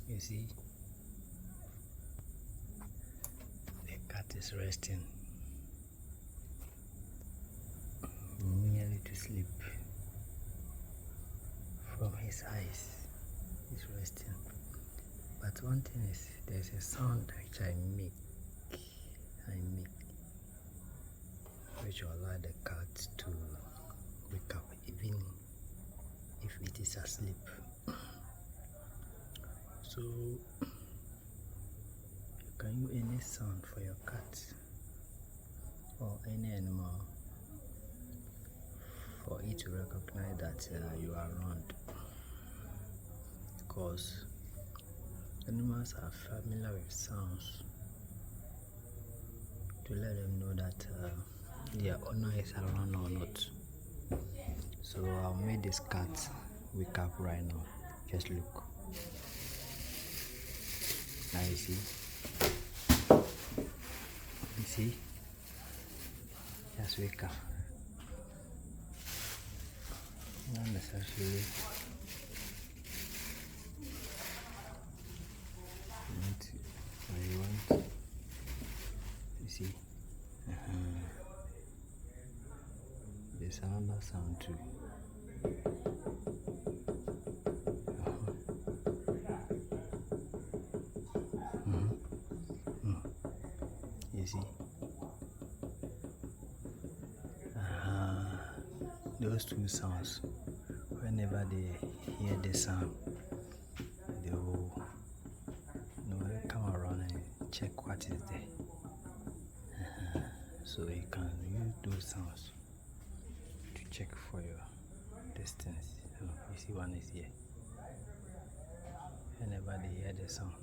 You see, the cat is resting, nearly to sleep. From his eyes, he's resting. But one thing is, there's a sound which I make, which will allow the cat to wake up even if it is asleep. So you can use any sound for your cat or any animal for it to recognize that you are around, because animals are familiar with sounds to let them know that their owner is around or not. So I'll make this cat wake up right now. Just look. Now you see? You see? Just wake up. Not necessarily. You want. You see? There's another sound too. You see? Those two sounds, whenever they hear the sound, they will come around and check what is there. So you can use those sounds to check for your distance. So you see, one is here. Whenever they hear the sound,